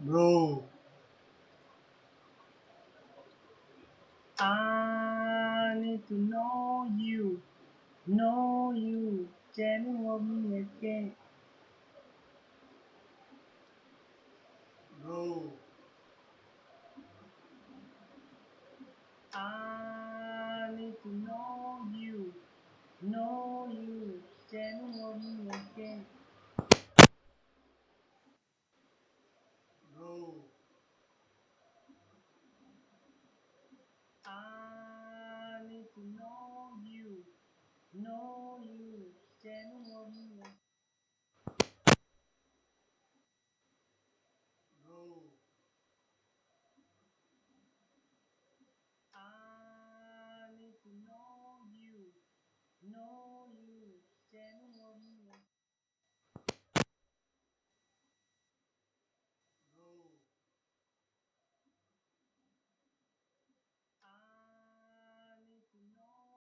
Bro, I need to know you, can you love me again? bro, I need to know you, can you love me again? bro. I need to know you, can you love me again? Bro, I need to know you, can you love me again? bro. I need to know.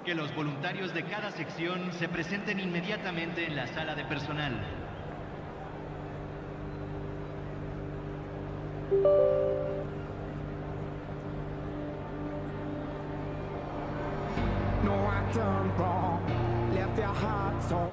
Que los voluntarios de cada sección se presenten inmediatamente en la sala de personal. No, I done wrong, left their hearts on.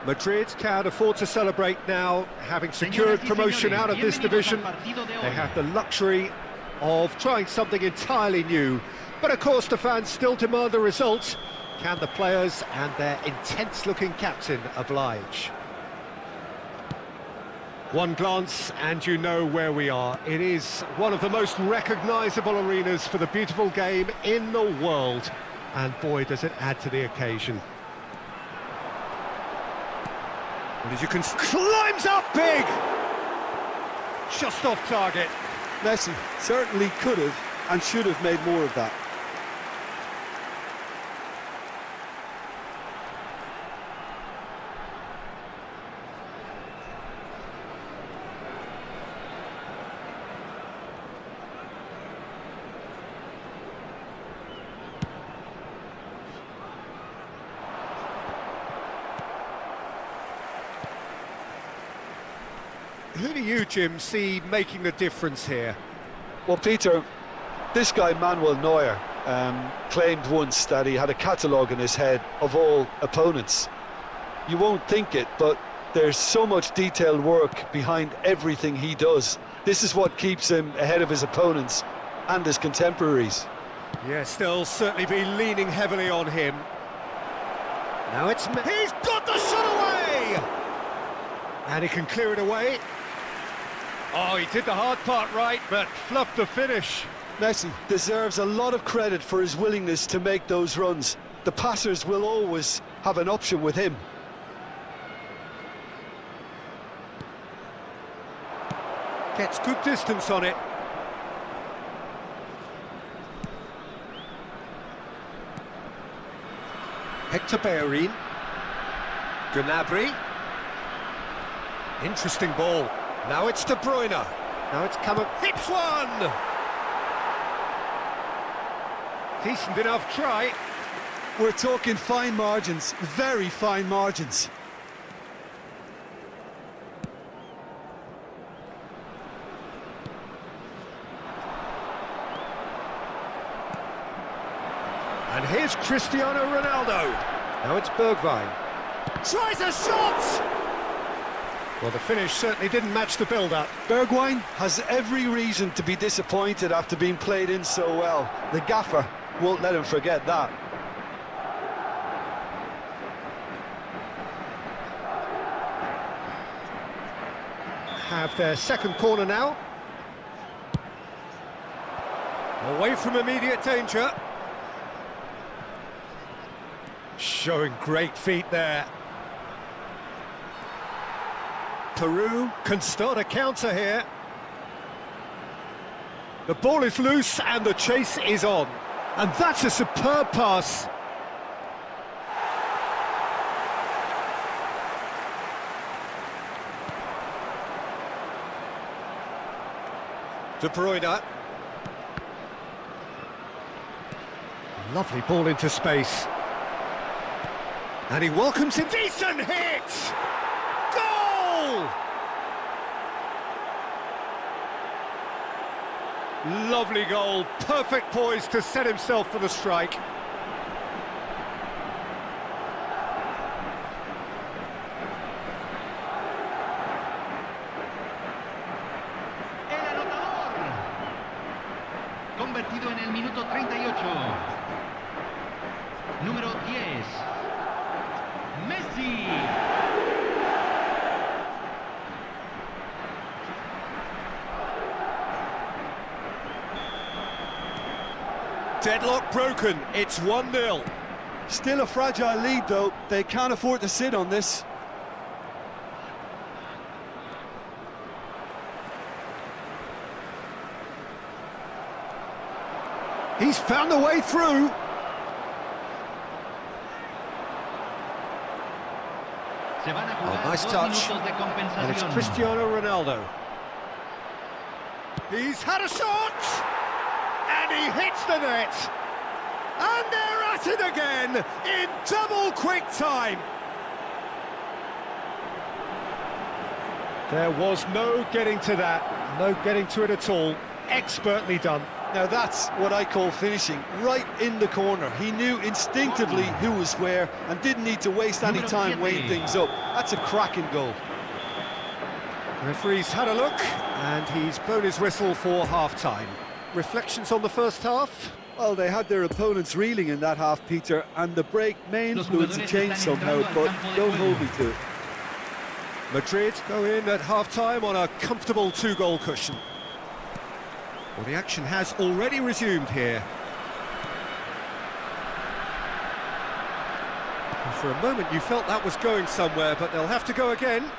Madrid can afford to celebrate now, having secured promotion out of this division. They have the luxury of trying something entirely new. But of course the fans still demand the results. Can the players and their intense-looking captain oblige? One glance and you know where we are. It is one of the most recognisable arenas for the beautiful game in the world. And boy, does it add to the occasion. And as you can, climbs up big! Just off target. Messi certainly could have and should have made more of that. Who do you, Jim, see making the difference here? Well, Peter, this guy Manuel Neuer claimed once that he had a catalogue in his head of all opponents. You won't think it, but there's so much detailed work behind everything he does. This is what keeps him ahead of his opponents and his contemporaries. Yes, they'll certainly be leaning heavily on him. Now it's... He's got the shot away! And he can clear it away. Oh, he did the hard part right, but fluffed the finish. Messi deserves a lot of credit for his willingness to make those runs. The passers will always have an option with him. Gets good distance on it. Hector Bellerin. Gnabry. Interesting ball. Now it's De Bruyne. Now it's come up. Hits one! Decent enough try. We're talking fine margins, very fine margins. And here's Cristiano Ronaldo. Now it's Bergwijn. Tries a shot! Well, the finish certainly didn't match the build-up. Bergwijn has every reason to be disappointed after being played in so well. The gaffer won't let him forget that. Have their second corner now. Away from immediate danger. Showing great feet there. Peru can start a counter here. The ball is loose and the chase is on. And that's a superb pass. De Bruyne. Lovely ball into space. And he welcomes a decent hit! Goal! Lovely goal, perfect poise to set himself for the strike. El anotador. Convertido en el minuto 38. Número 10. Messi. Deadlock broken, it's 1-0. Still a fragile lead, though. They can't afford to sit on this. He's found the way through. Se van a jugar nice 2 touch. minutos de And it's compensación. Cristiano Ronaldo. He's had a shot! And he hits the net! And they're at it again in double quick time! There was no getting to that, no getting to it at all. Expertly done. Now that's what I call finishing, right in the corner. He knew instinctively who was where and didn't need to waste any time weighing things up. That's a cracking goal. Referee's had a look, and he's blown his whistle for half-time. Reflections on the first half? Well, they had their opponents reeling in that half, Peter, and the break may influence the change somehow, but don't hold me to it. Madrid go in at half-time on a comfortable 2-goal cushion. Well, the action has already resumed here. And for a moment you felt that was going somewhere, but they'll have to go again.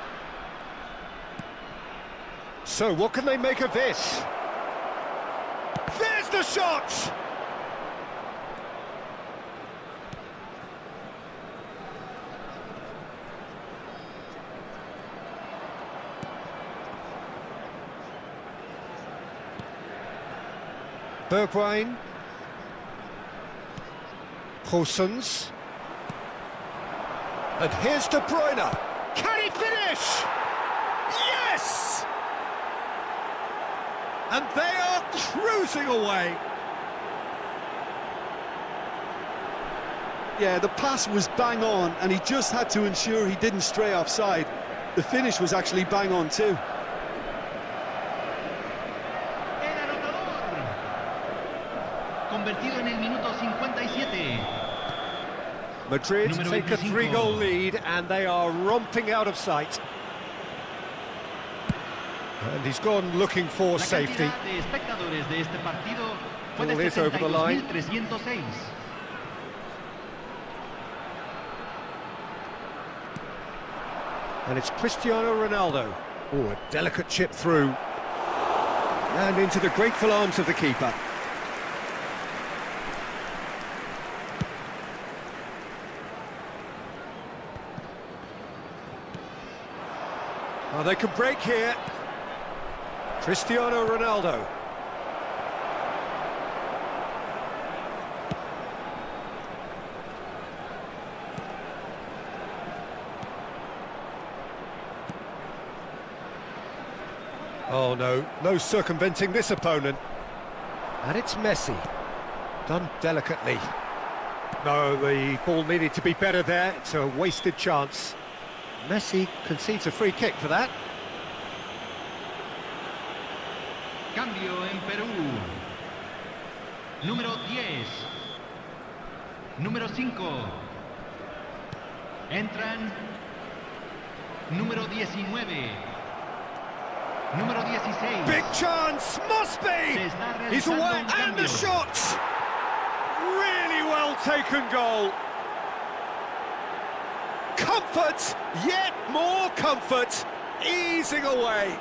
So what can they make of this? There's the shot! Bergwijn. Goossens. And here's De Bruyne. Can he finish? Yes! And they are cruising away. Yeah, the pass was bang on, and he just had to ensure he didn't stray offside. The finish was actually bang on too. Convertido en el minuto 57. Madrid Número take a 25. 3-goal lead and they are romping out of sight. And he's gone looking for La safety. cantidad de espectadores de este partido fue Ball de is over the line. 72.306. And it's Cristiano Ronaldo. Oh, a delicate chip through. And into the grateful arms of the keeper. Oh, they can break here. Cristiano Ronaldo. Oh no, no circumventing this opponent. And it's Messi. Done delicately. No, the ball needed to be better there. It's a wasted chance. Messi concedes a free kick for that. Cambio en Perú. Número 10. Número 5. Entran. Número 19. Número 16. Big chance, must be! Se está He's realizando away, un and the cambio. shot! Really well taken goal. Comfort, yet more comfort, easing away.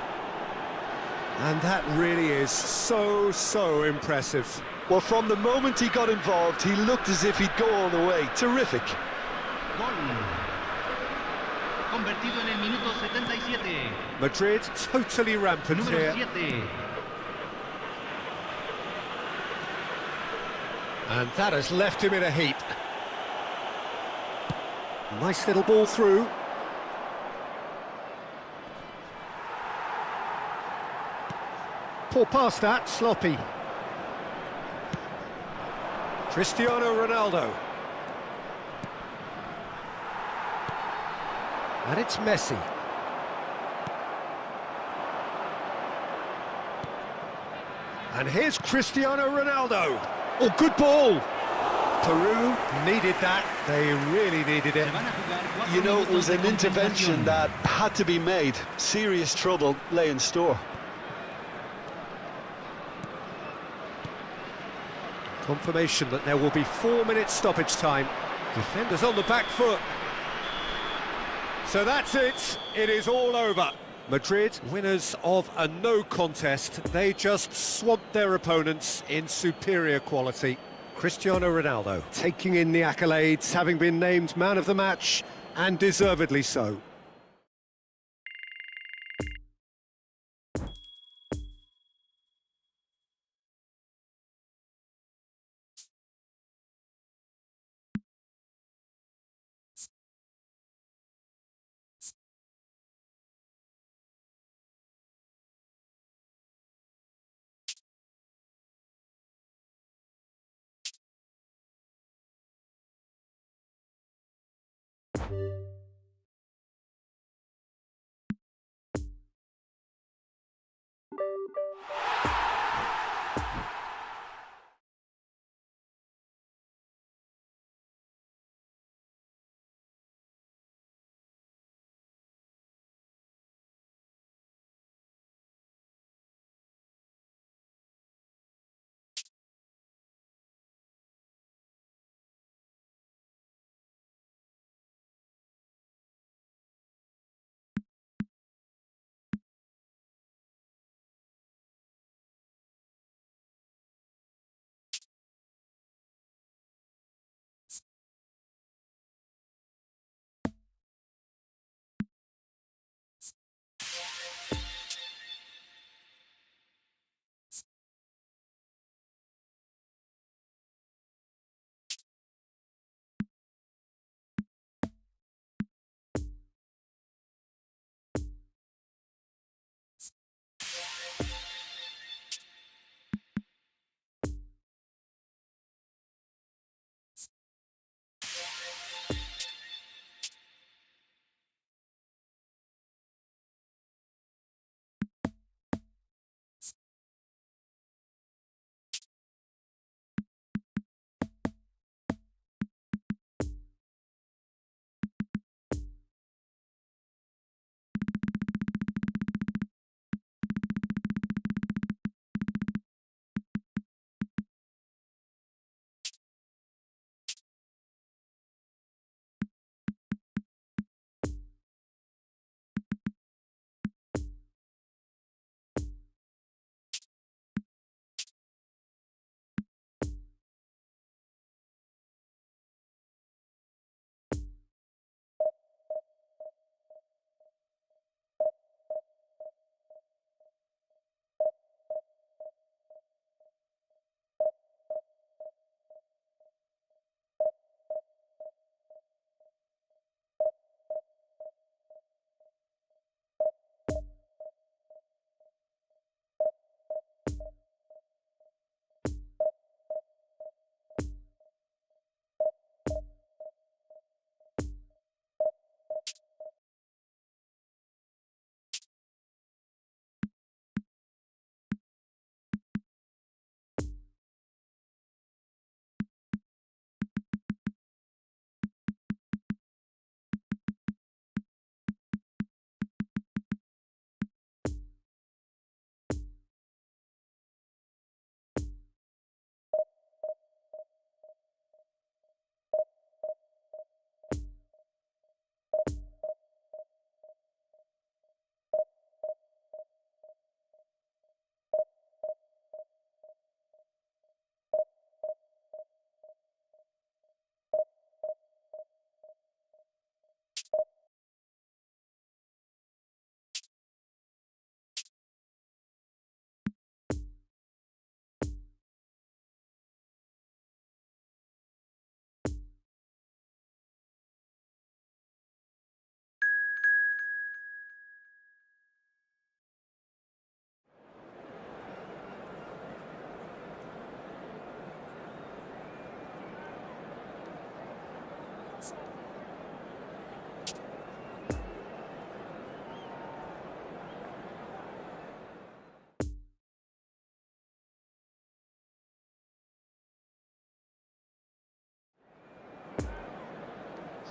And that really is so impressive. Well, from the moment he got involved, he looked as if he'd go all the way. Terrific. Gol. Convertido en el minuto 77. Madrid totally rampant Número here. 7. And that has left him in a heap. Nice little ball through. Poor pass that, sloppy. Cristiano Ronaldo. And it's Messi. And here's Cristiano Ronaldo. Oh, good ball. Peru needed that. They really needed it. You know, it was an intervention that had to be made. Serious trouble lay in store. Confirmation that there will be 4 minutes stoppage time. Defenders on the back foot. So that's it. It is all over. Madrid, winners of a no contest. They just swamped their opponents in superior quality. Cristiano Ronaldo taking in the accolades, having been named man of the match, and deservedly so.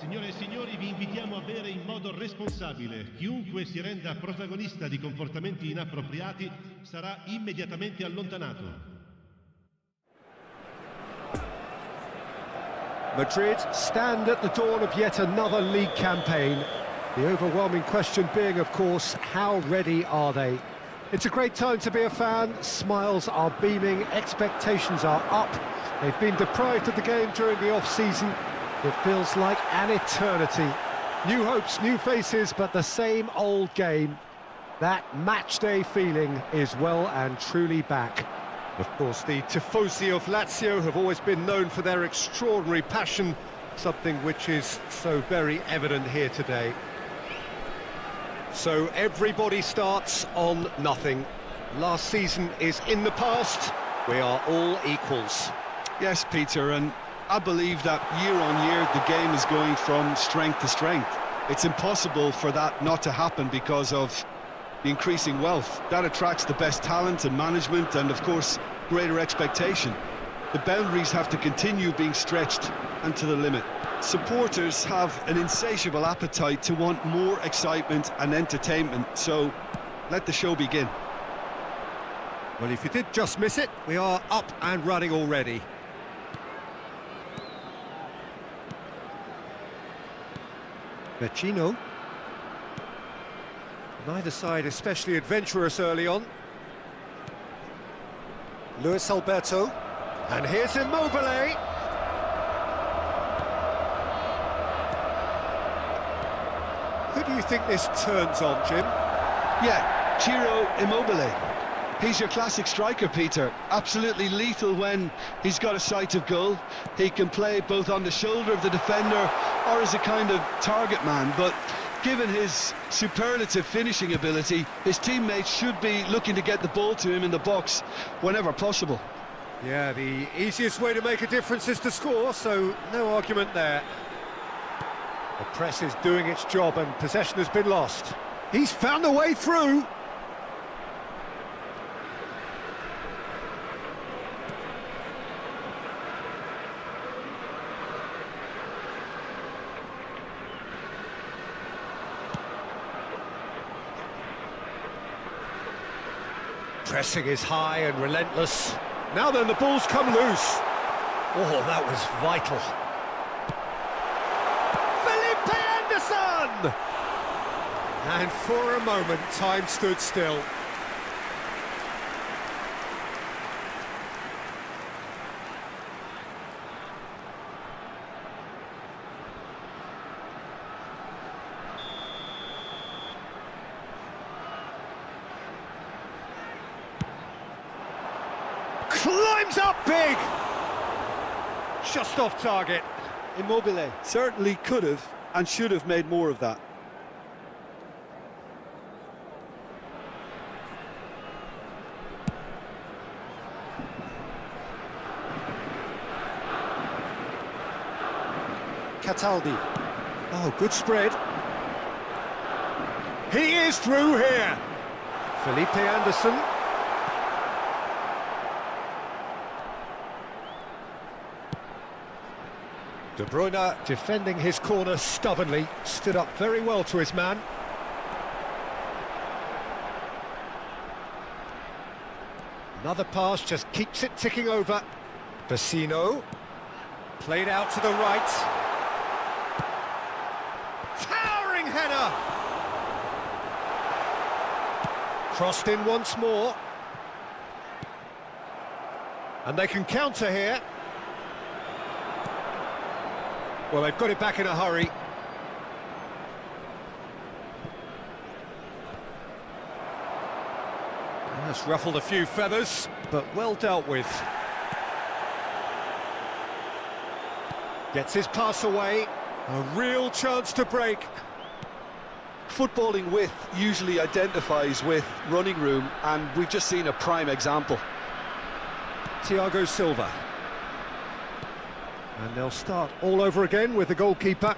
Signore e signori, vi invitiamo a bere in modo responsabile. Chiunque si renda protagonista di comportamenti inappropriati sarà immediatamente allontanato. Madrid stand at the dawn of yet another league campaign. The overwhelming question being, of course, how ready are they? It's a great time to be a fan. Smiles are beaming, expectations are up. They've been deprived of the game during the off-season. It feels like an eternity. New hopes, new faces, but the same old game. That match-day feeling is well and truly back. Of course, the tifosi of Lazio have always been known for their extraordinary passion, something which is so very evident here today. So everybody starts on nothing. Last season is in the past. We are all equals. Yes, Peter, and I believe that year on year the game is going from strength to strength. It's impossible for that not to happen because of the increasing wealth. That attracts the best talent and management and, of course, greater expectation. The boundaries have to continue being stretched and to the limit. Supporters have an insatiable appetite to want more excitement and entertainment, so let the show begin. Well, if you did just miss it, we are up and running already. Vecino. Neither side especially adventurous early on. Luis Alberto. And here's Immobile. Who do you think this turns on, Jim? Yeah, Ciro Immobile. He's your classic striker, Peter. Absolutely lethal when he's got a sight of goal. He can play both on the shoulder of the defender or as a kind of target man, but given his superlative finishing ability, his teammates should be looking to get the ball to him in the box whenever possible. Yeah, the easiest way to make a difference is to score, so no argument there. The press is doing its job and possession has been lost. He's found a way through. Pressing is high and relentless. Now then, the ball's come loose. Oh, that was vital. Felipe Anderson! And for a moment, time stood still. Climbs up big! Just off target. Immobile certainly could have and should have made more of that. Cataldi. Oh, good spread. He is through here. Felipe Anderson. De Bruyne defending his corner stubbornly, stood up very well to his man. Another pass just keeps it ticking over. Vecino, played out to the right. Towering header! Crossed in once more. And they can counter here. Well, they've got it back in a hurry. That's ruffled a few feathers, but well dealt with. Gets his pass away. A real chance to break. Footballing width usually identifies with running room, and we've just seen a prime example. Thiago Silva. And they'll start all over again with the goalkeeper.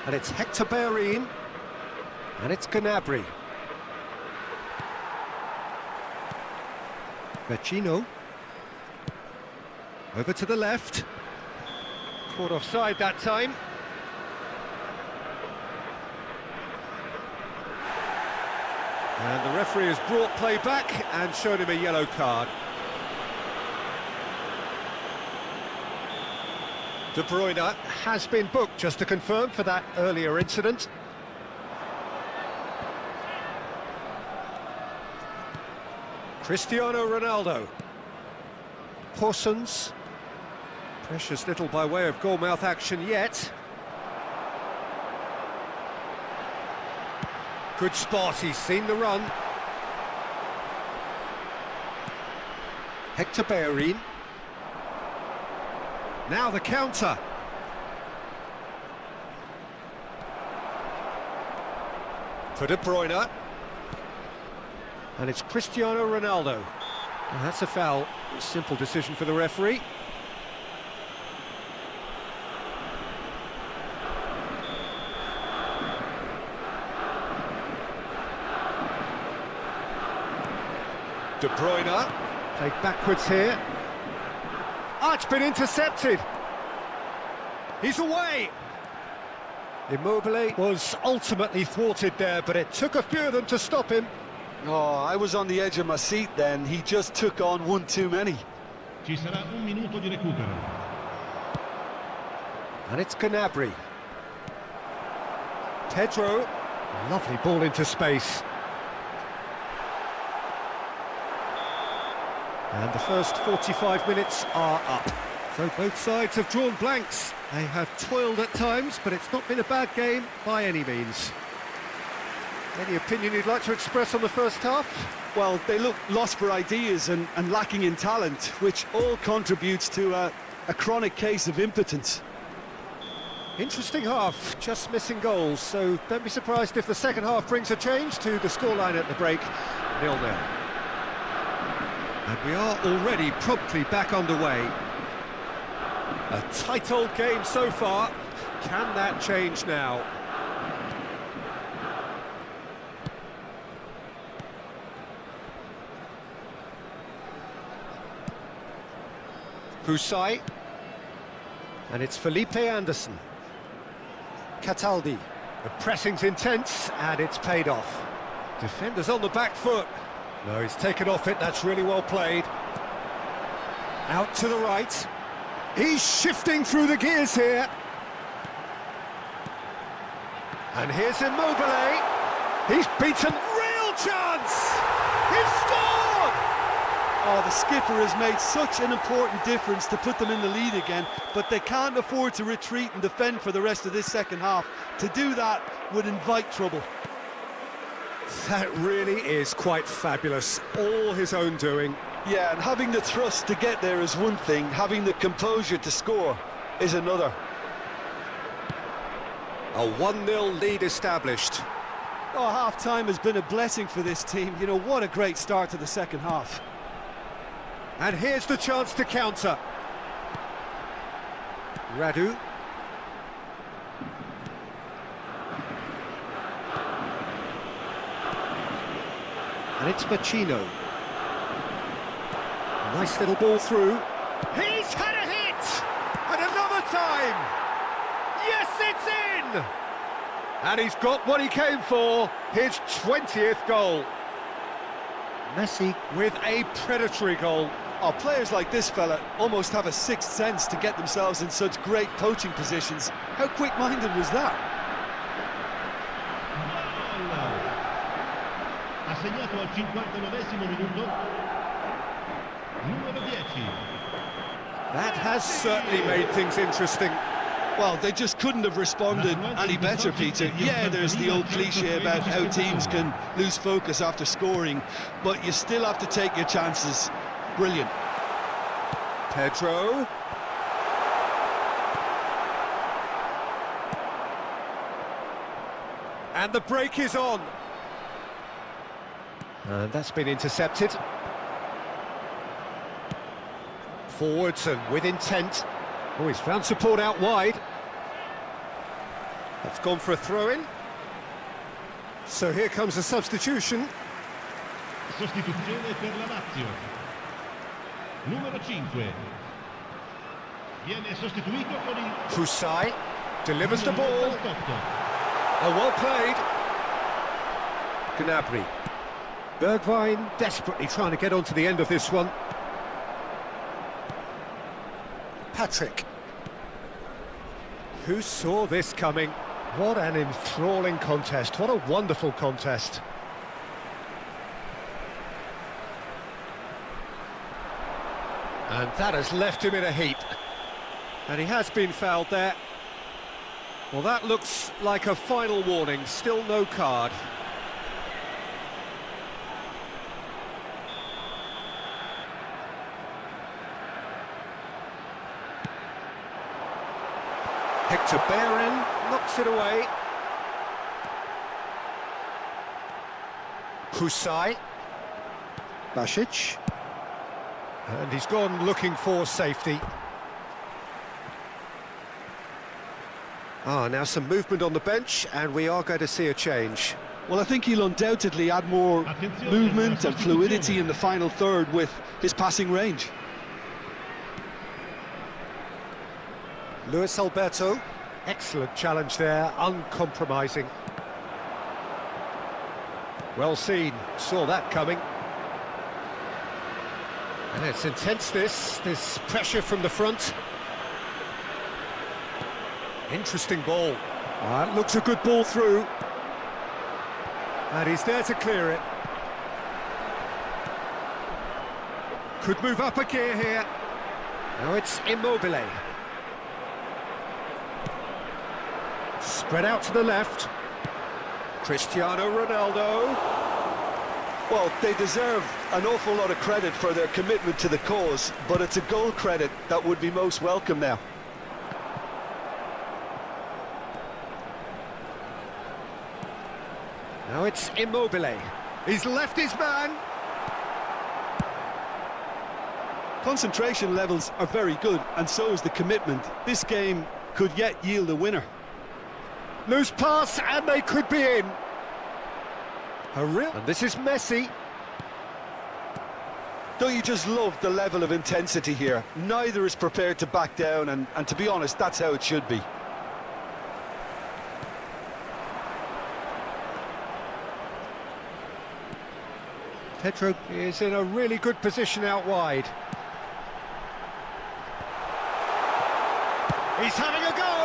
And it's Hector Bellerin. And it's Gnabry. Vecino. Over to the left. Caught offside that time. And the referee has brought play back and shown him a yellow card. De Bruyne has been booked, just to confirm, for that earlier incident. Cristiano Ronaldo. Porsons. Precious little by way of goalmouth action yet. Good spot, he's seen the run. Hector Bellerin. Now the counter. For De Bruyne. And it's Cristiano Ronaldo. And that's a foul. Simple decision for the referee. De Bruyne, played backwards here. It's been intercepted. He's away. Immobile was ultimately thwarted there, but it took a few of them to stop him. Oh, I was on the edge of my seat then. He just took on one too many. Ci sarà un minuto di recupero. And it's Gnabry. Pedro, lovely ball into space. And the first 45 minutes are up. So both sides have drawn blanks. They have toiled at times, but it's not been a bad game by any means. Any opinion you'd like to express on the first half? Well, they look lost for ideas and lacking in talent, which all contributes to a chronic case of impotence. Interesting half, just missing goals, so don't be surprised if the second half brings a change to the scoreline at the break, 0-0. And we are already promptly back underway. A tight old game so far. Can that change now? Husai. And it's Felipe Anderson. Cataldi. The pressing's intense and it's paid off. Defenders on the back foot. No, he's taken off it, that's really well played. Out to the right. He's shifting through the gears here. And here's Immobile. He's beaten. Real chance! He's scored! Oh, the skipper has made such an important difference to put them in the lead again, but they can't afford to retreat and defend for the rest of this second half. To do that would invite trouble. That really is quite fabulous. All his own doing. Yeah, and having the thrust to get there is one thing, having the composure to score is another. A 1-0 lead established. Oh, half-time has been a blessing for this team. You know, what a great start to the second half. And here's the chance to counter. Radu. And it's Vecino. Nice little ball through. He's had a hit! And another time! Yes, it's in! And he's got what he came for, his 20th goal. Messi with a predatory goal. Oh, players like this fella almost have a sixth sense to get themselves in such great poaching positions. How quick-minded was that? Ha segnato al 59esimo minuto numero 10. That has certainly made things interesting. Well, they just couldn't have responded any better, Peter. Yeah, there's the old cliche about how teams can lose focus after scoring, but you still have to take your chances. Brilliant. Pedro. And the break is on. And that's been intercepted. Forwards and with intent. Oh, he's found support out wide. That's gone for a throw-in. So here comes a substitution. Sostituzione per la Lazio. Numero 5. Viene sostituito con il Husai delivers the numero ball. 88. Oh, well played. Gnabry. Bergwijn desperately trying to get onto the end of this one. Patrick. Who saw this coming? What an enthralling contest. What a wonderful contest. And that has left him in a heap. And he has been fouled there. Well, that looks like a final warning. Still no card. Hector Bellerin knocks it away. Husai. Basic. And he's gone looking for safety. Now some movement on the bench, and we are going to see a change. Well, I think he'll undoubtedly add more movement and fluidity in the final third with his passing range. Luis Alberto, excellent challenge there, uncompromising. Well seen, saw that coming. And it's intense, this pressure from the front. Interesting ball. That looks a good ball through. And he's there to clear it. Could move up a gear here. Now it's Immobile. Spread out to the left. Cristiano Ronaldo. Well, they deserve an awful lot of credit for their commitment to the cause, but it's a goal credit that would be most welcome now. Now it's Immobile. He's left his man. Concentration levels are very good, and so is the commitment. This game could yet yield a winner. Loose pass, and they could be in. And this is Messi. Don't you just love the level of intensity here? Neither is prepared to back down, and to be honest, that's how it should be. Pedro is in a really good position out wide. He's having a go!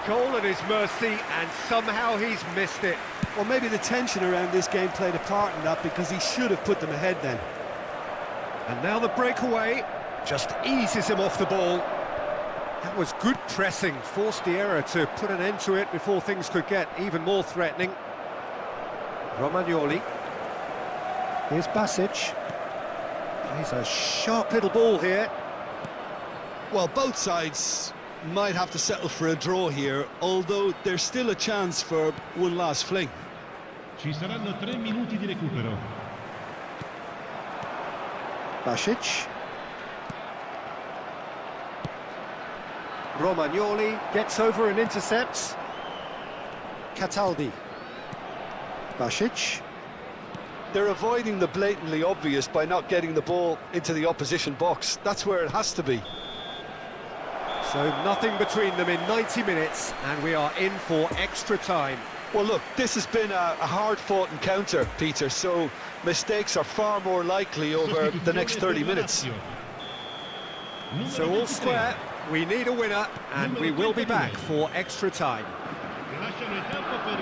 Goal at his mercy, and somehow he's missed it. Well, maybe the tension around this game played a part in that, because he should have put them ahead then. And now the breakaway just eases him off the ball. That was good pressing, forced the error to put an end to it before things could get even more threatening. Romagnoli. Here's Basic. He's a sharp little ball here. Well, both sides might have to settle for a draw here, although there's still a chance for one last fling. Ci saranno 3 minuti di recupero. Basic. Romagnoli gets over and intercepts. Cataldi. Basic. They're avoiding the blatantly obvious by not getting the ball into the opposition box. That's where it has to be. So nothing between them in 90 minutes, and we are in for extra time. Well, look, this has been a hard-fought encounter, Peter, so mistakes are far more likely over the next 30 minutes. So all square, we need a winner, and we will be back for extra time.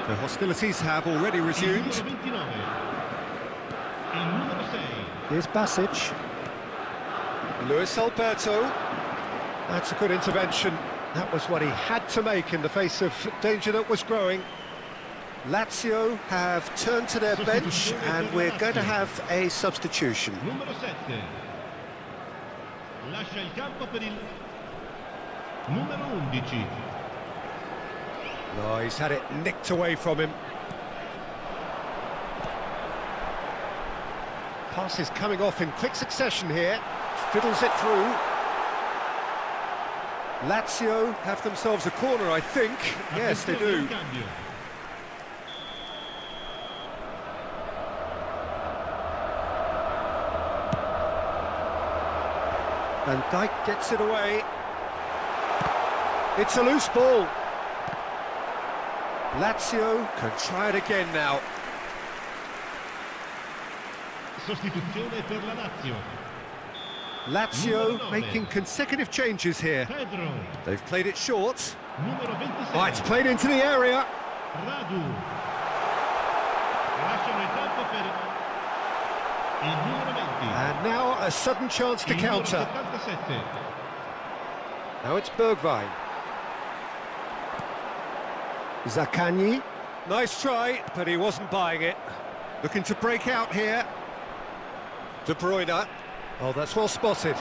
The hostilities have already resumed. Here's Basic. Luis Alberto. That's a good intervention. That was what he had to make in the face of danger that was growing. Lazio have turned to their bench, and we're going to have a substitution. Numero 7. Lascia il campo per il numero 11. No, he's had it nicked away from him. Pass is coming off in quick succession here. Fiddles it through. Lazio have themselves a corner, I think. Yes, they do. Van Dijk gets it away. It's a loose ball. Lazio can try it again now. Sostituzione per la Lazio. Lazio making consecutive changes here. Pedro. They've played it short. Numero 26. Oh, it's played into the area. Radu. Lasciano il campo per il numero 20. And now a sudden chance to Il numero counter. 77. Now it's Bergwijn. Zaccagni. Nice try, but he wasn't buying it. Looking to break out here. De Bruyne. Oh, that's well spotted.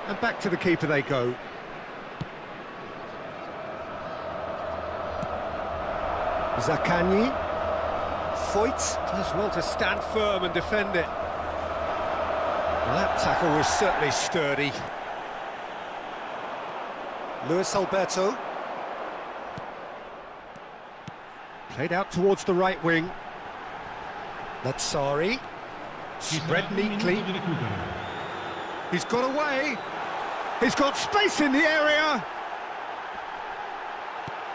And back to the keeper they go. Zaccagni. Foyt does well to stand firm and defend it. Well, that tackle was certainly sturdy. Luis Alberto. Played out towards the right wing. Lazzari. Spread neatly. He's got away. He's got space in the area.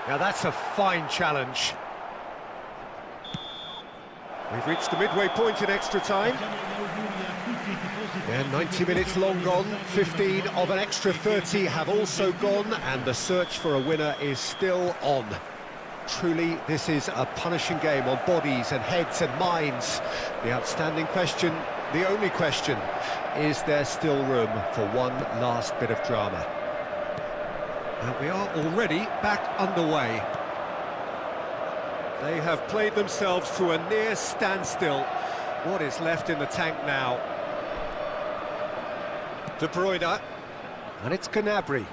Now that's a fine challenge. We've reached the midway point in extra time. Yeah, 90 minutes long gone, 15 of an extra 30 have also gone, and the search for a winner is still on. Truly, this is a punishing game on bodies and heads and minds. The outstanding question, the only question, is there still room for one last bit of drama? And we are already back underway. They have played themselves to a near standstill. What is left in the tank now? De Bruyne, and it's Gnabry.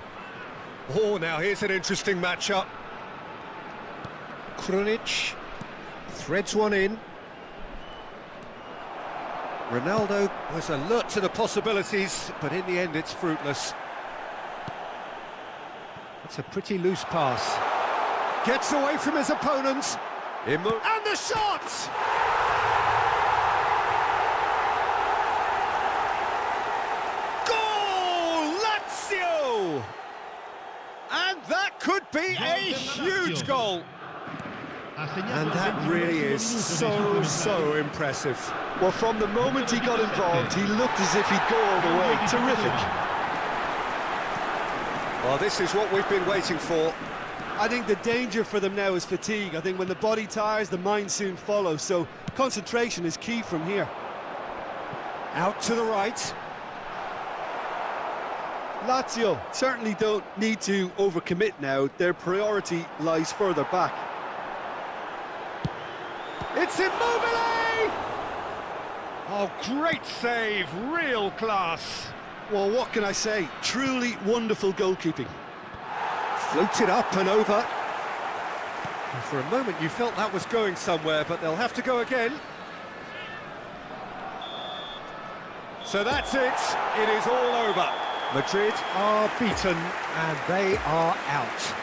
Oh, now here's an interesting matchup. Krunic threads one in. Ronaldo was alert to the possibilities, but in the end it's fruitless. It's a pretty loose pass. Gets away from his opponents. And the shot! Goal! Lazio! And that could be a huge goal. And that really is so impressive. Well, from the moment he got involved, he looked as if he'd go all the way. Terrific. Well, this is what we've been waiting for. I think the danger for them now is fatigue. I think when the body tires, the mind soon follows. So concentration is key from here. Out to the right. Lazio certainly don't need to overcommit now. Their priority lies further back. It's Immobile! Oh, great save, real class. Well, what can I say? Truly wonderful goalkeeping. Floated up and over. And for a moment you felt that was going somewhere, but they'll have to go again. So that's it. It is all over. Madrid are beaten and they are out.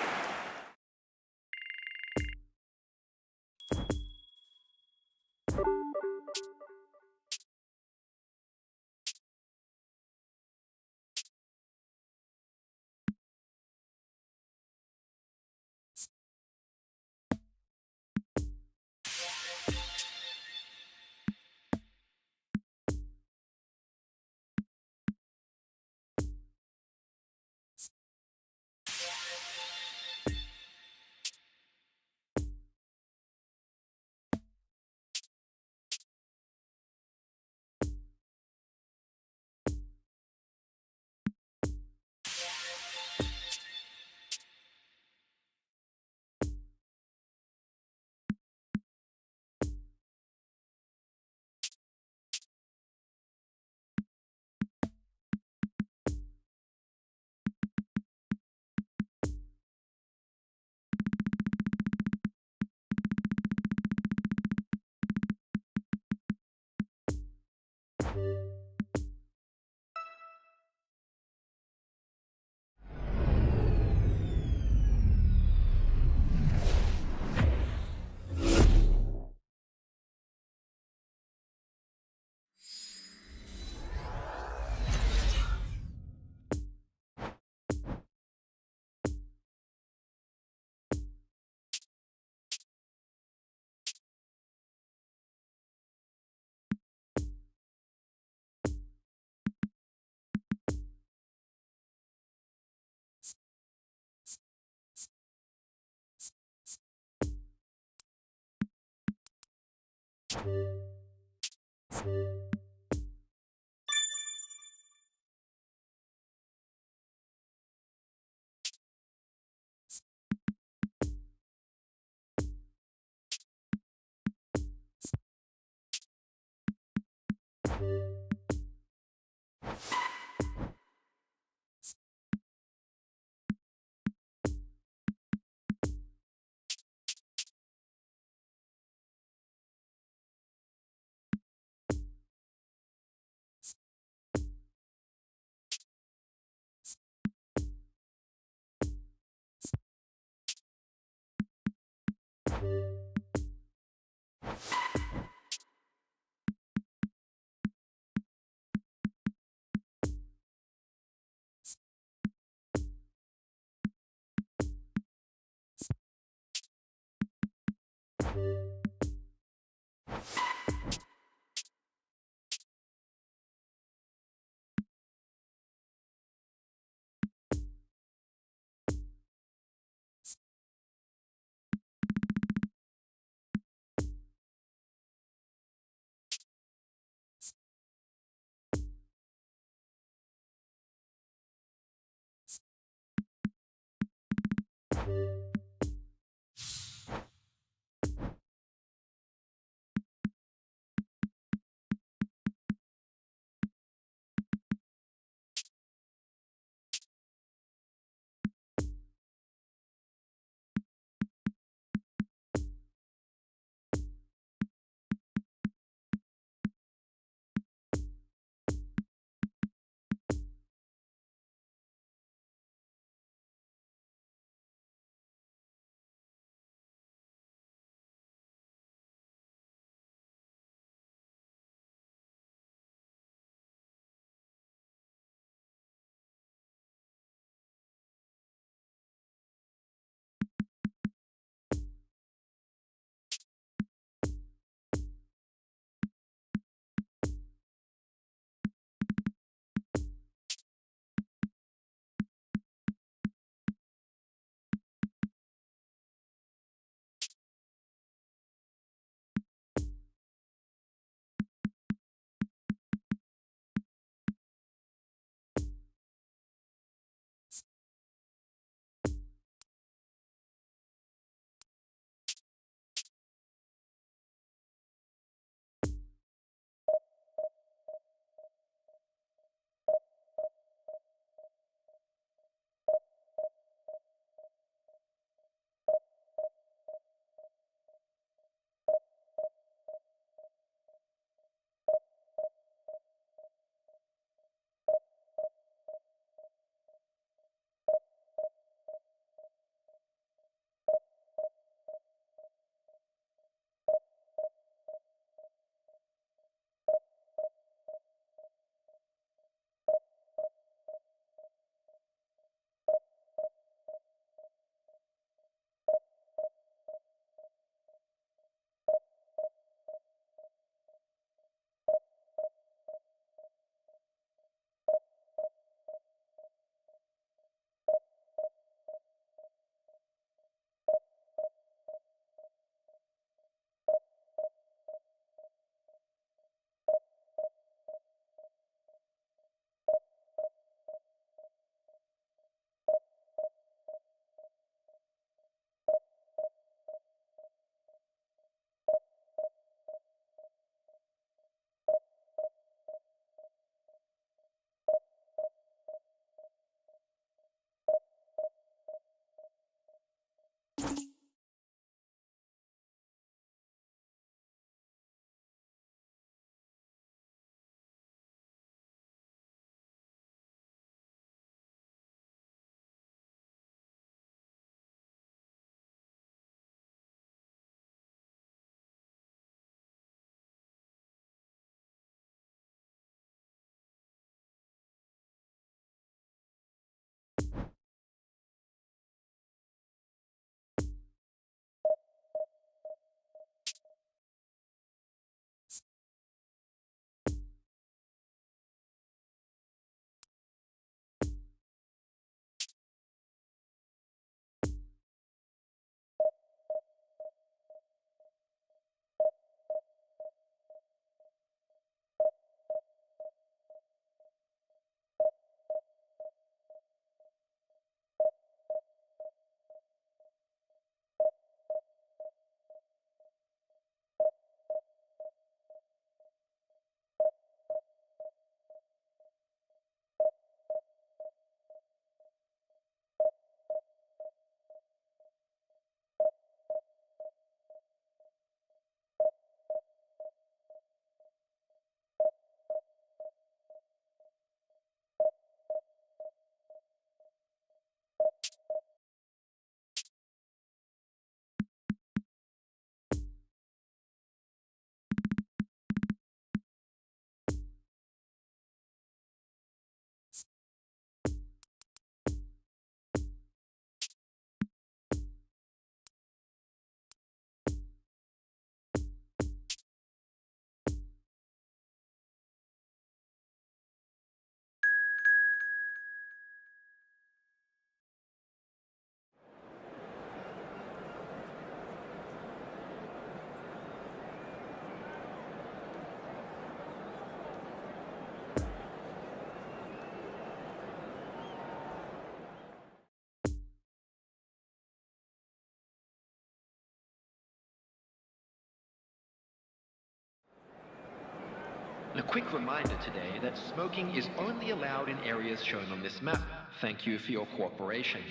A quick reminder today that smoking is only allowed in areas shown on this map. Thank you for your cooperation.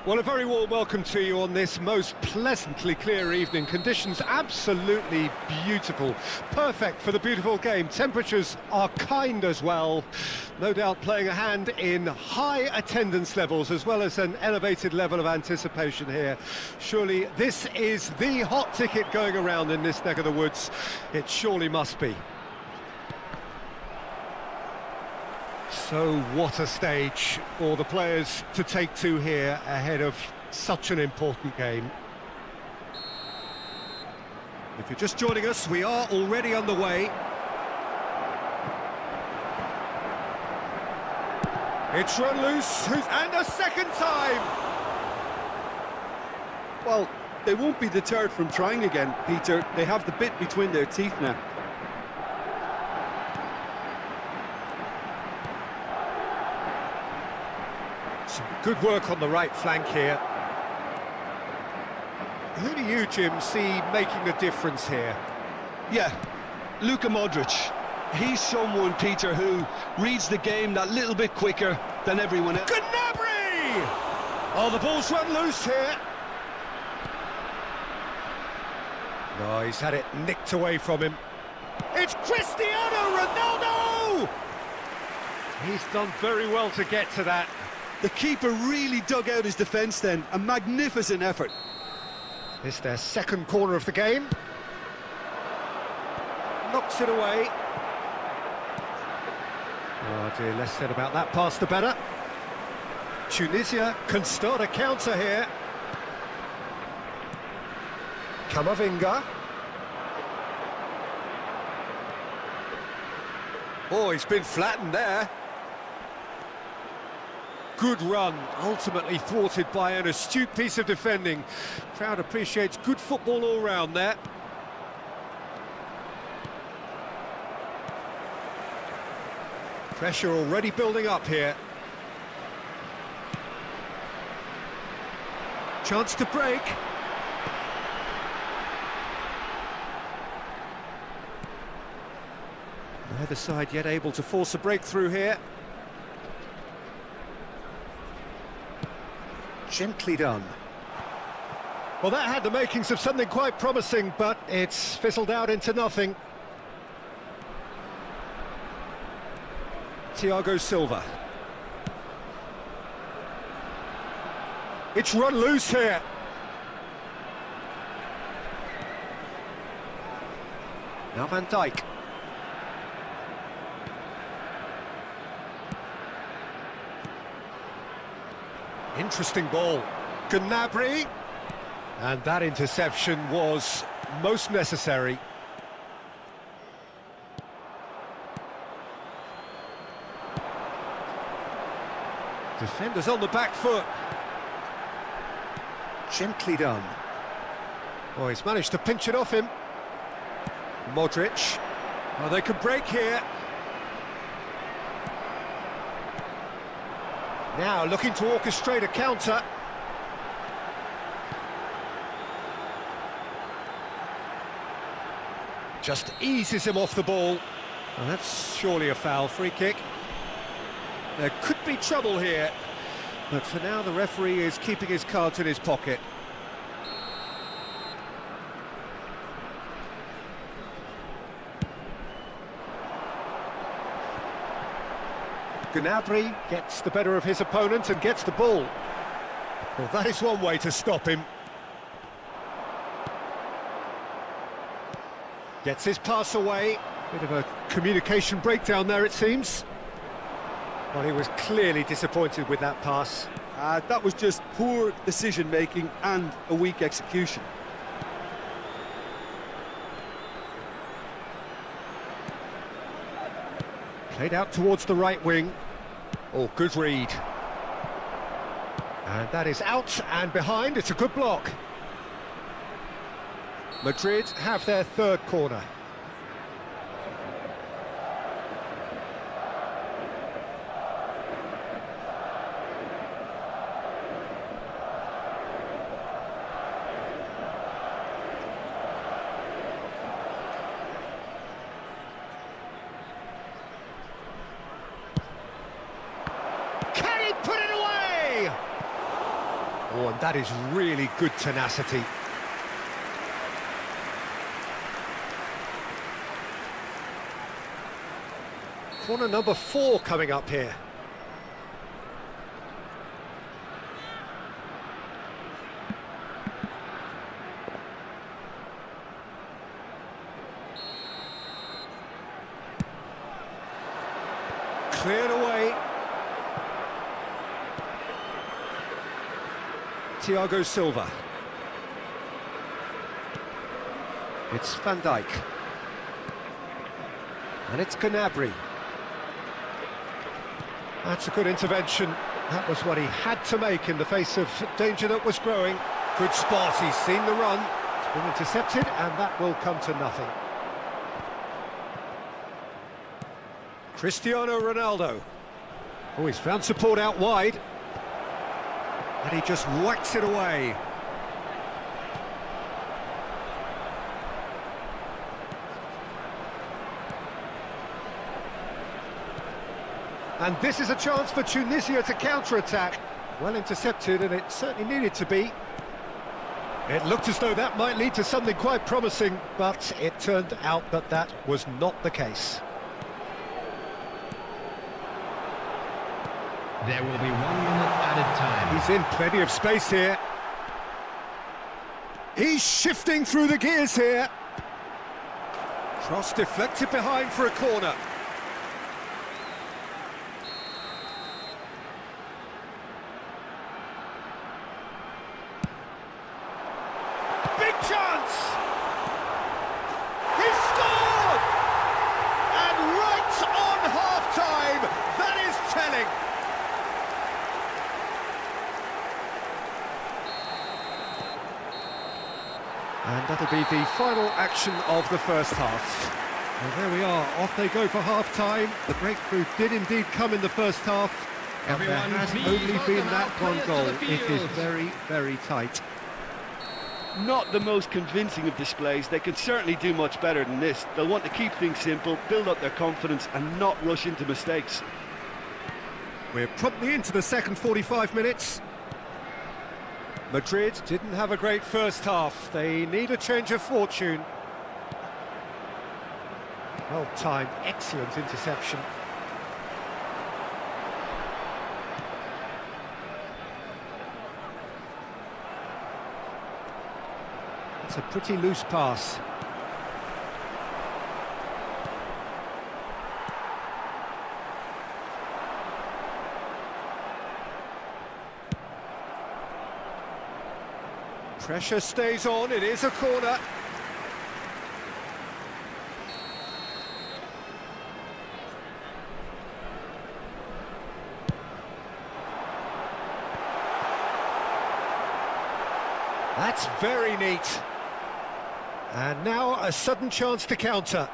Well, a very warm welcome to you on this most pleasantly clear evening. Conditions absolutely beautiful. Perfect for the beautiful game. Temperatures are kind as well. No doubt playing a hand in high attendance levels as well as an elevated level of anticipation here. Surely this is the hot ticket going around in this neck of the woods. It surely must be. So what a stage for the players to take to here ahead of such an important game. If you're just joining us, we are already underway. It's run loose, and a second time! Well, they won't be deterred from trying again, Peter. They have the bit between their teeth now. Some good work on the right flank here. Who do you, Jim, see making a difference here? Yeah, Luka Modric. He's someone, Peter, who reads the game that little bit quicker than everyone else. Gnabry! Oh, the ball's run loose here. No, he's had it nicked away from him. It's Cristiano Ronaldo! He's done very well to get to that. The keeper really dug out his defence then. A magnificent effort. It's their second corner of the game. Knocks it away. Oh dear, less said about that pass the better. Tunisia can start a counter here. Camavinga. Oh, he's been flattened there. Good run, ultimately thwarted by an astute piece of defending. Crowd appreciates good football all round there. Pressure already building up here. Chance to break. Neither side yet able to force a breakthrough here. Gently done. Well, that had the makings of something quite promising, but it's fizzled out into nothing. Thiago Silva. It's run loose here. Now Van Dijk. Interesting ball. Gnabry. And that interception was most necessary. Defenders on the back foot. Gently done. Oh, he's managed to pinch it off him. Modric. Oh, they could break here. Now looking to orchestrate a counter. Just eases him off the ball. Well, that's surely a foul. Free kick. There could be trouble here, but for now the referee is keeping his cards in his pocket. Gnabry gets the better of his opponent and gets the ball. Well, that is one way to stop him. Gets his pass away. Bit of a communication breakdown there, it seems. Well, he was clearly disappointed with that pass. That was just poor decision-making and a weak execution. Played out towards the right wing. Oh, good read. And that is out and behind. It's a good block. Madrid have their third corner. Oh, and that is really good tenacity. Corner number 4 coming up here. Cleared away. Thiago Silva. It's Van Dijk. And it's Gnabry. That's a good intervention. That was what he had to make in the face of danger that was growing. Good spot, he's seen the run. It's been intercepted, and that will come to nothing. Cristiano Ronaldo. Oh, he's found support out wide. And he just whacks it away. And this is a chance for Tunisia to counter-attack. Well intercepted, and it certainly needed to be. It looked as though that might lead to something quite promising, but it turned out that that was not the case. There will be 1 minute added time. He's in plenty of space here. He's shifting through the gears here. Cross deflected behind for a corner. Big chance! He scored! And right on half-time, that is telling. And that'll be the final action of the first half. Well, there we are, off they go for half-time. The breakthrough did indeed come in the first half. And there has only been that one goal. It is very, very tight. Not the most convincing of displays. They can certainly do much better than this. They'll want to keep things simple, build up their confidence and not rush into mistakes. We're promptly into the second 45 minutes. Madrid didn't have a great first half. They need a change of fortune. Well timed, excellent interception. It's a pretty loose pass. Pressure stays on, it is a corner. That's very neat. And now a sudden chance to counter.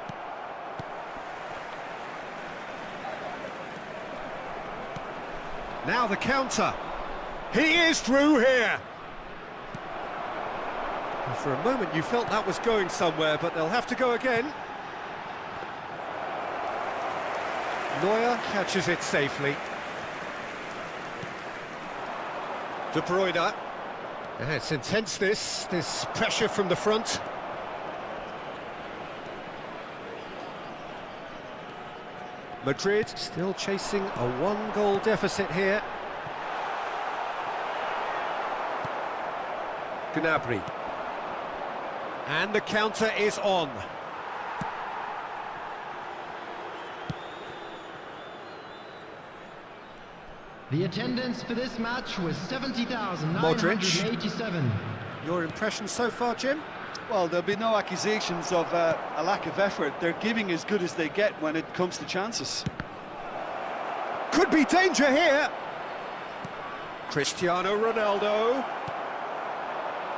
Now the counter. He is through here. And for a moment you felt that was going somewhere, but they'll have to go again. Neuer catches it safely. De Bruyne. Yeah, it's intense, this pressure from the front. Madrid still chasing a 1-goal deficit here. Gnabry. And the counter is on. The attendance for this match was 70,987. Your impression so far, Jim? Well, there'll be no accusations of a lack of effort. They're giving as good as they get when it comes to chances. Could be danger here. Cristiano Ronaldo.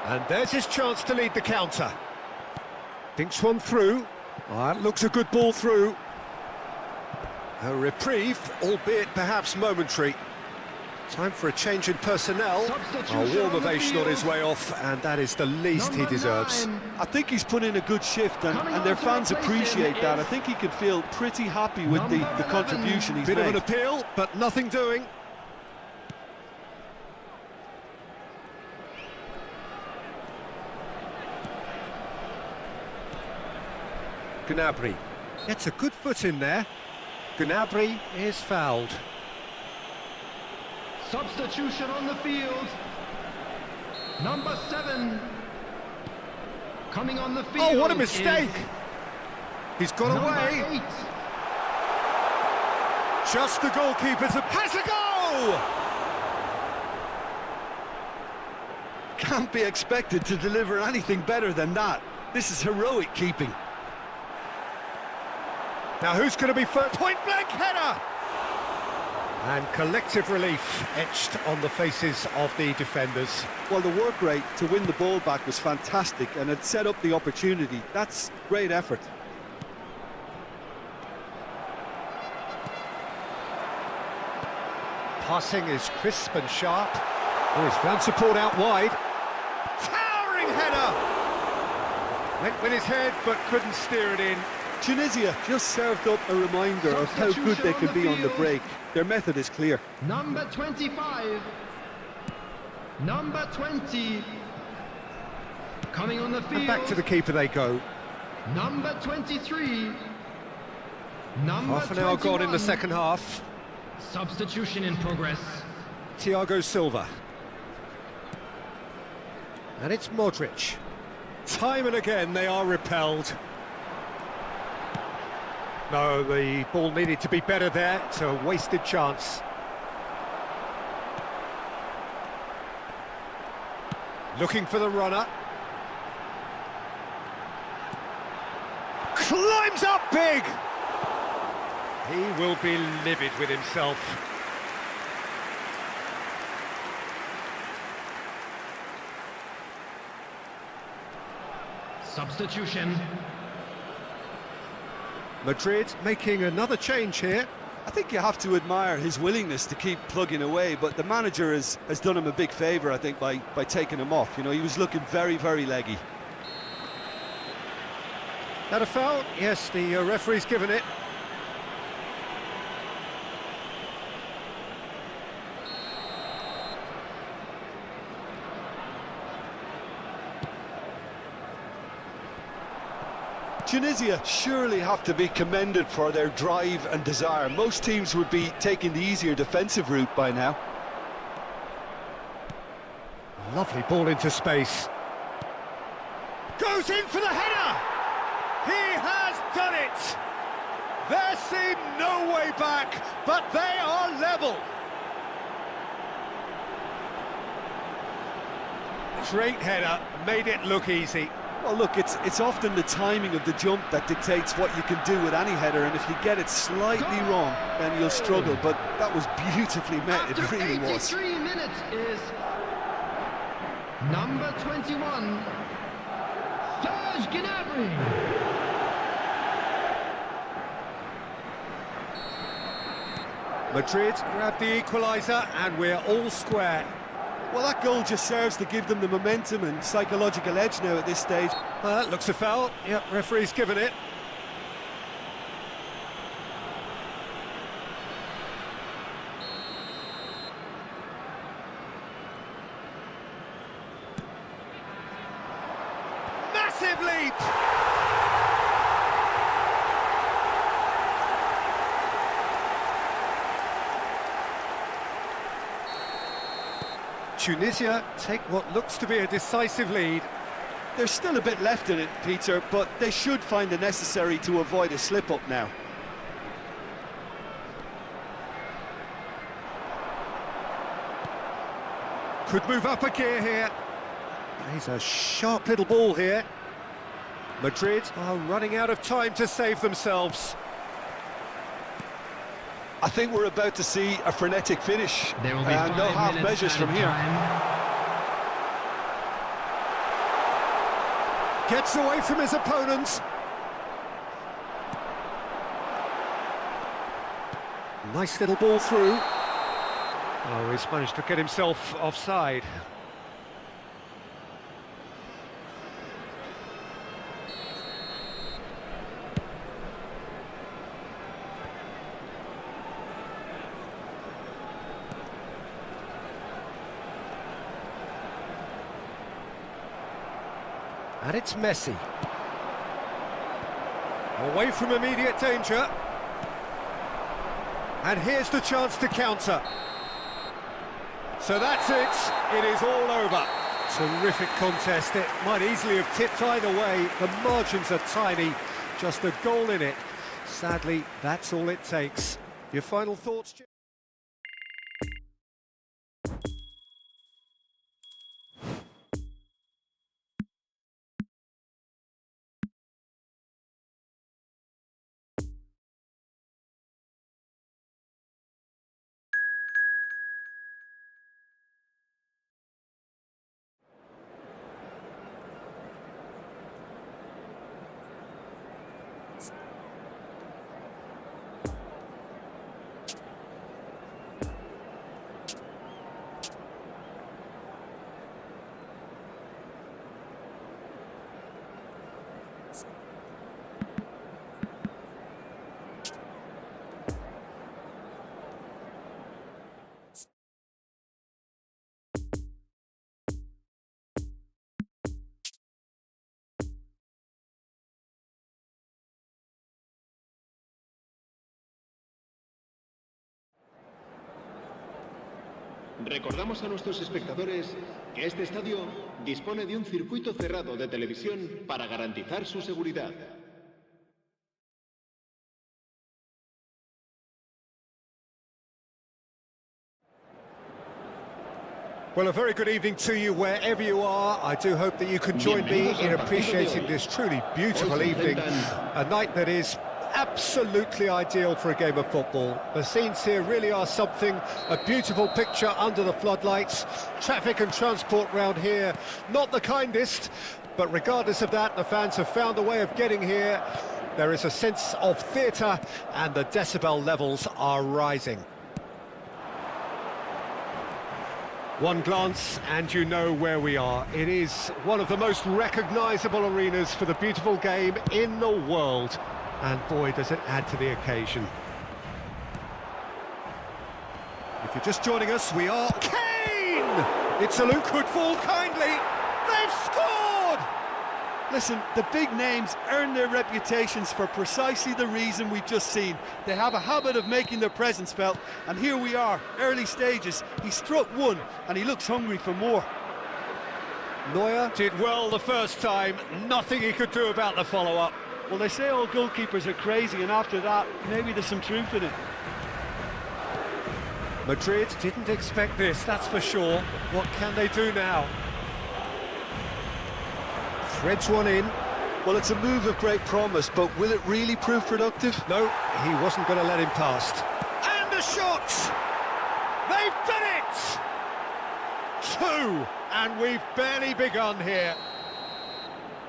And there's his chance to lead the counter. Thinks one through. Oh, that looks a good ball through. A reprieve, albeit perhaps momentary. Time for a change in personnel. A warm ovation on his way off, and that is the least he deserves. I think he's put in a good shift, and their fans appreciate that. I think he can feel pretty happy with the contribution he's made. Bit of an appeal, but nothing doing. Gnabry gets a good foot in there. Gnabry is fouled. Substitution on the field. Number 7. Coming on the field. Oh, what a mistake! He's got away. 8. Just the goalkeeper's has a goal! Can't be expected to deliver anything better than that. This is heroic keeping. Now who's going to be first? Point-blank header! And collective relief etched on the faces of the defenders. Well, the work rate to win the ball back was fantastic, and it set up the opportunity. That's great effort. Passing is crisp and sharp. Oh, he's found support out wide. Towering header! Went with his head, but couldn't steer it in. Tunisia just served up a reminder of how good they can be on the break. Their method is clear. Number 25. Number 20. Coming on the field. And back to the keeper they go. Number 23. Number Half an hour gone in the second half. Substitution in progress. Thiago Silva. And it's Modric. Time and again they are repelled. No, the ball needed to be better there. It's a wasted chance. Looking for the runner. Climbs up big! He will be livid with himself. Substitution. Madrid making another change here. I think you have to admire his willingness to keep plugging away, but the manager has done him a big favour, I think, by taking him off. You know, he was looking very, very leggy. That a foul? Yes, the referee's given it. Tunisia surely have to be commended for their drive and desire. Most teams would be taking the easier defensive route by now. Lovely ball into space. Goes in for the header! He has done it! There seemed no way back, but they are level. Great header, made it look easy. Well, look, it's often the timing of the jump that dictates what you can do with any header, and if you get it slightly wrong, then you'll struggle. But that was beautifully met, it really was. 83 minutes is number 21, Serge Gnabry. Madrid grab the equaliser, and we're all square. Well, that goal just serves to give them the momentum and psychological edge now at this stage. Looks a foul. Yep, referee's given it. Massive lead! Tunisia take what looks to be a decisive lead. There's still a bit left in it, Peter, but they should find the necessary to avoid a slip-up now. Could move up a gear here. Plays a sharp little ball here. Madrid are running out of time to save themselves. I think we're about to see a frenetic finish. There will be and no half measures from here. Gets away from his opponents. Nice little ball through. Oh, he's managed to get himself offside. And it's Messi. Away from immediate danger. And here's the chance to counter. So that's it. It is all over. Terrific contest. It might easily have tipped either way. The margins are tiny. Just a goal in it. Sadly, that's all it takes. Your final thoughts, Jim? Recordamos a nuestros espectadores que este estadio dispone de un circuito cerrado de televisión para garantizar su seguridad. Well, a very good evening to you wherever you are. I do hope that you can join me in appreciating this truly beautiful evening, a night that is absolutely ideal for a game of football. The scenes here really are something, a beautiful picture under the floodlights. Traffic and transport round here, not the kindest, but regardless of that, the fans have found a way of getting here. There is a sense of theatre and the decibel levels are rising. One glance and you know where we are. It is one of the most recognisable arenas for the beautiful game in the world. And boy, does it add to the occasion. If you're just joining us, we are... Kane! It's a loop, could fall kindly. They've scored! Listen, the big names earn their reputations for precisely the reason we've just seen. They have a habit of making their presence felt, and here we are, early stages. He struck one, and he looks hungry for more. Neuer did well the first time, nothing he could do about the follow-up. Well, they say all goalkeepers are crazy, and after that, maybe there's some truth in it. Madrid didn't expect this, that's for sure. What can they do now? Threads one in. Well, it's a move of great promise, but will it really prove productive? No, he wasn't going to let him past. And a shot! They've done it! Two! And we've barely begun here.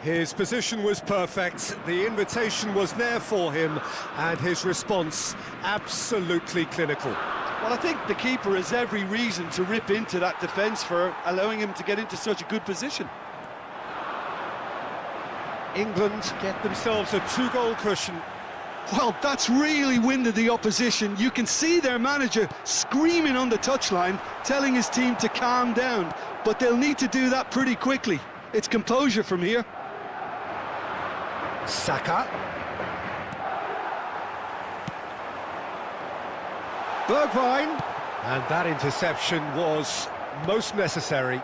His position was perfect, the invitation was there for him, and his response absolutely clinical. Well, I think the keeper has every reason to rip into that defence for allowing him to get into such a good position. England get themselves a two-goal cushion. Well, that's really winded the opposition. You can see their manager screaming on the touchline, telling his team to calm down, but they'll need to do that pretty quickly. It's composure from here. Saka. Bergwijn. And that interception was most necessary.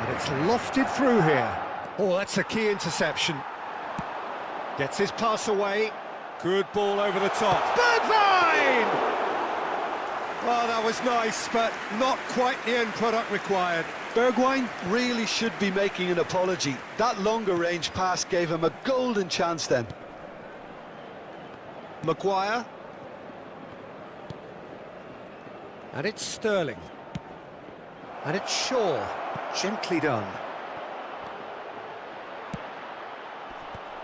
And it's lofted through here. Oh, that's a key interception. Gets his pass away. Good ball over the top. Bergwijn! Well, that was nice, but not quite the end product required. Bergwijn really should be making an apology. That longer range pass gave him a golden chance then. Maguire. And it's Sterling. And it's Shaw. Gently done.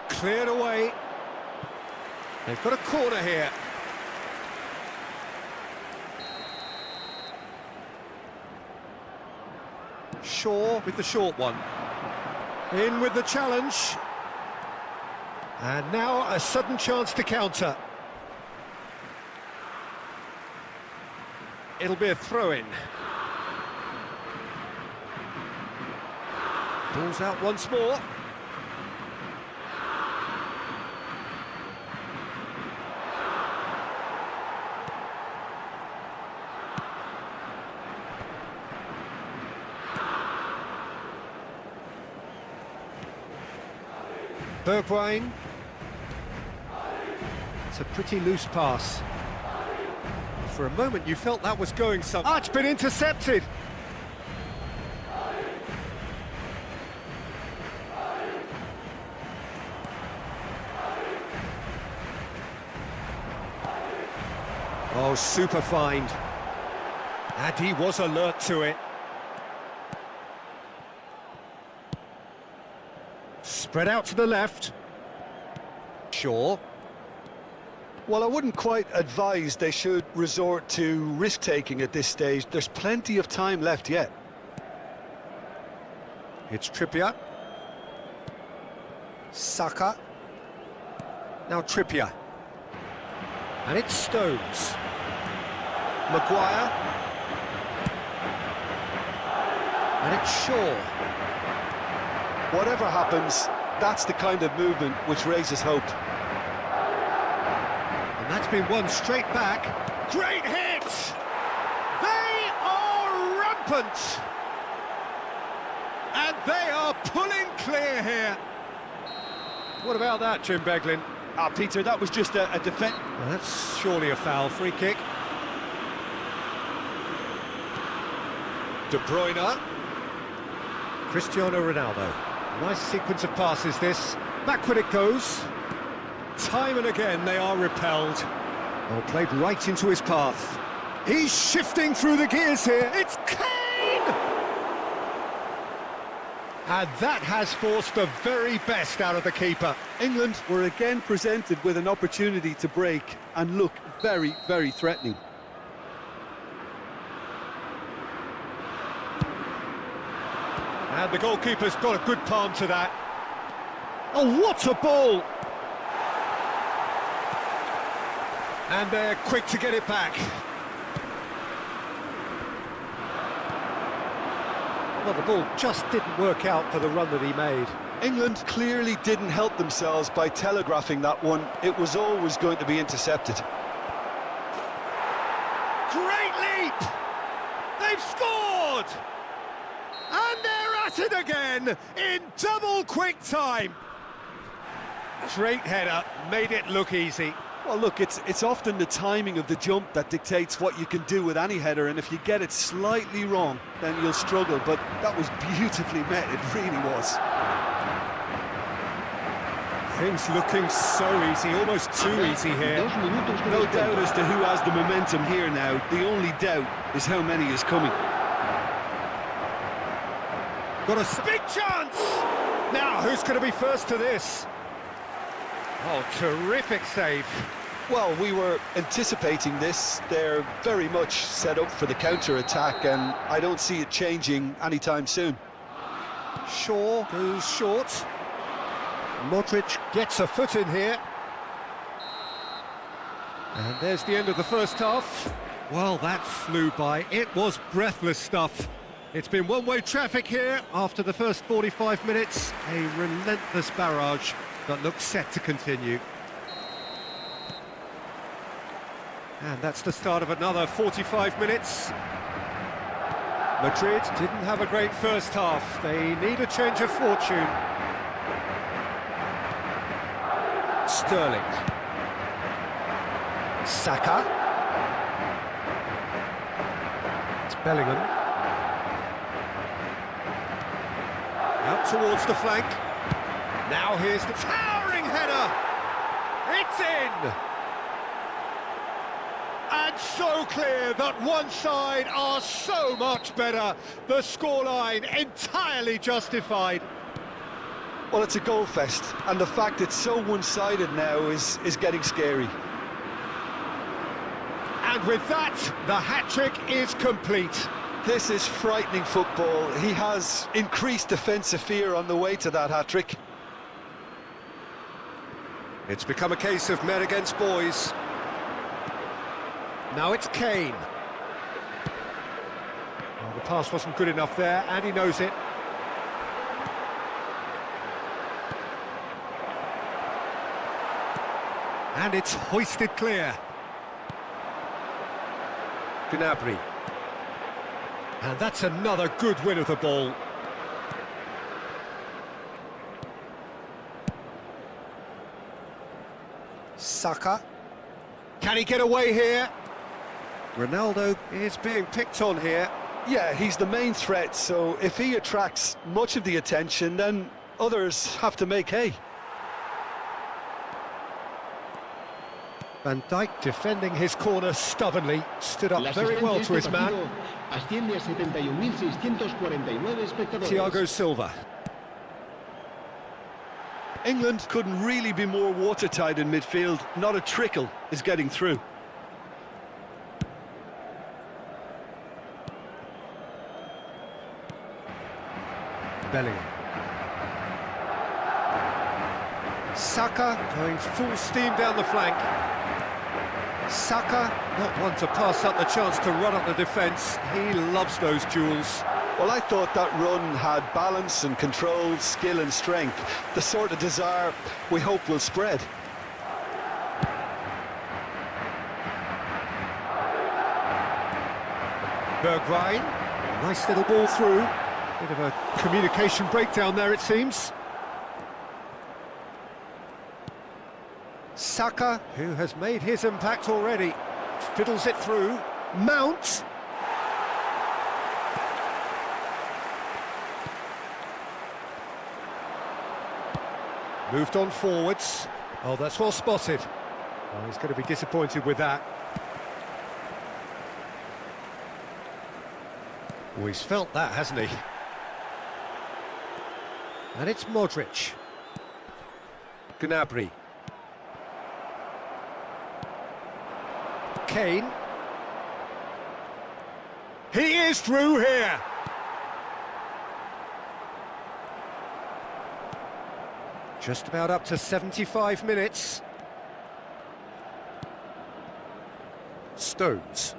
Cleared away. They've got a corner here. Shaw with the short one. In with the challenge. And now a sudden chance to counter. It'll be a throw-in. Pulls out once more. Bergwijn. It's a pretty loose pass. For a moment you felt that was going somewhere. Ah, it's been intercepted. Oh, super find. And he was alert to it. Spread out to the left. Shaw. Well, I wouldn't quite advise they should resort to risk-taking at this stage. There's plenty of time left yet. It's Trippier. Saka. Now Trippier. And it's Stones. Maguire. And it's Shaw. Whatever happens, that's the kind of movement which raises hope. And that's been won straight back. Great hit! They are rampant! And they are pulling clear here. What about that, Jim Beglin? Peter, that was just a defence. Well, that's surely a foul. Free kick. De Bruyne. Cristiano Ronaldo. Nice sequence of passes this. Backward it goes. Time and again they are repelled. Oh, played right into his path. He's shifting through the gears here. It's Kane! And that has forced the very best out of the keeper. England were again presented with an opportunity to break and look very, very threatening. And the goalkeeper's got a good palm to that. Oh, what a ball! And they're quick to get it back. Well, the ball just didn't work out for the run that he made. England clearly didn't help themselves by telegraphing that one. It was always going to be intercepted. Great leap! They've scored! And they're at it again in double quick time. Great header, made it look easy. Well, look, it's often the timing of the jump that dictates what you can do with any header, and if you get it slightly wrong, then you'll struggle, but that was beautifully met, it really was. Things looking so easy, almost too easy here. No doubt as to who has the momentum here now. The only doubt is how many is coming. Got a big chance! Now, who's going to be first to this? Oh, terrific save. Well, we were anticipating this. They're very much set up for the counter-attack, and I don't see it changing anytime soon. Shaw goes short. Modric gets a foot in here. And there's the end of the first half. Well, that flew by. It was breathless stuff. It's been one-way traffic here after the first 45 minutes. A relentless barrage that looks set to continue. And that's the start of another 45 minutes. Madrid didn't have a great first half. They need a change of fortune. Sterling. Saka. It's Bellingham. Out towards the flank. Now here's the towering header! It's in! And so clear that one side are so much better. The scoreline entirely justified. Well, it's a goal fest, and the fact it's so one-sided now is getting scary. And with that, the hat-trick is complete. This is frightening football. He has increased defensive fear on the way to that hat-trick. It's become a case of men against boys. Now it's Kane. Well, the pass wasn't good enough there, and he knows it. And it's hoisted clear. Gnabry. And that's another good win of the ball. Saka. Can he get away here? Ronaldo is being picked on here. Yeah, he's the main threat, so if he attracts much of the attention, then others have to make hay. Van Dijk defending his corner stubbornly, stood up very well to his man. Asciende a 71.649 espectadores. Thiago Silva. England couldn't really be more watertight in midfield. Not a trickle is getting through. Bellingham. Saka going full steam down the flank. Saka, not one to pass up the chance to run up the defence. He loves those duels. Well, I thought that run had balance and control, skill and strength. The sort of desire we hope will spread. Bergwijn, nice little ball through. Bit of a communication breakdown there, it seems. Saka, who has made his impact already, fiddles it through. Mount. Moved on forwards. Oh, that's well spotted. Oh, he's going to be disappointed with that. Oh, he's felt that, hasn't he? And it's Modric. Gnabry. Kane. He is through here. Just about up to 75 minutes. Stones.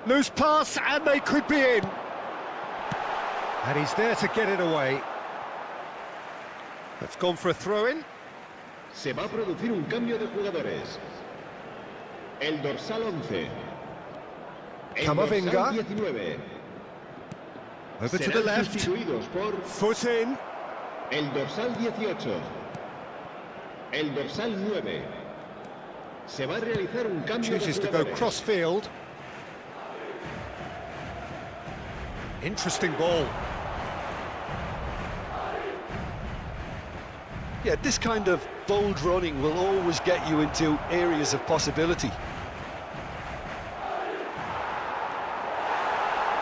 Loose pass, and they could be in. And he's there to get it away. That's gone for a throw-in. Se va a producir un cambio de jugadores. El dorsal 11. El Camavinga. dorsal 19. Over to the left. Sustituidos por Foot in. el dorsal 18. El dorsal 9. Se va a realizar un cambio de Chooses to go jugadores. cross-field. Interesting ball. Yeah, this kind of bold running will always get you into areas of possibility.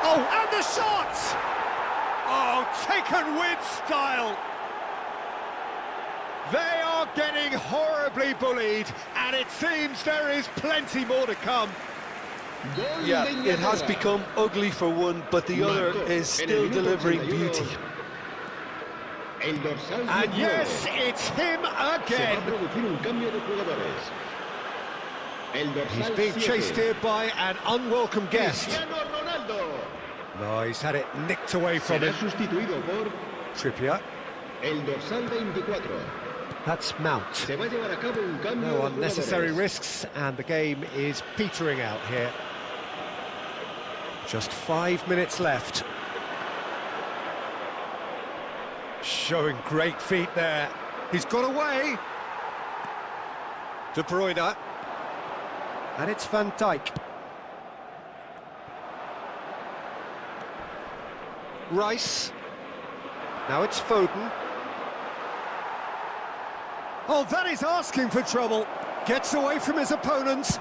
Oh, and the shot! Oh, taken with style. They are getting horribly bullied, and it seems there is plenty more to come. Yeah, it has become ugly for one, but the other is still delivering beauty. El dorsal And 19. yes, it's him Se va a again. producir un cambio de jugadores. El dorsal He's being 7. chased here by an unwelcome guest. Cristiano Ronaldo. No, he's had it nicked away from Será him. sustituido por Trippier. el dorsal 24. That's Mount. Se va a llevar a cabo un cambio No de unnecessary jugadores. risks, and the game is petering out here. Just 5 minutes left. Showing great feet there. He's got away. De Bruyne. And it's Van Dijk. Rice. Now it's Foden. Oh, that is asking for trouble. Gets away from his opponents.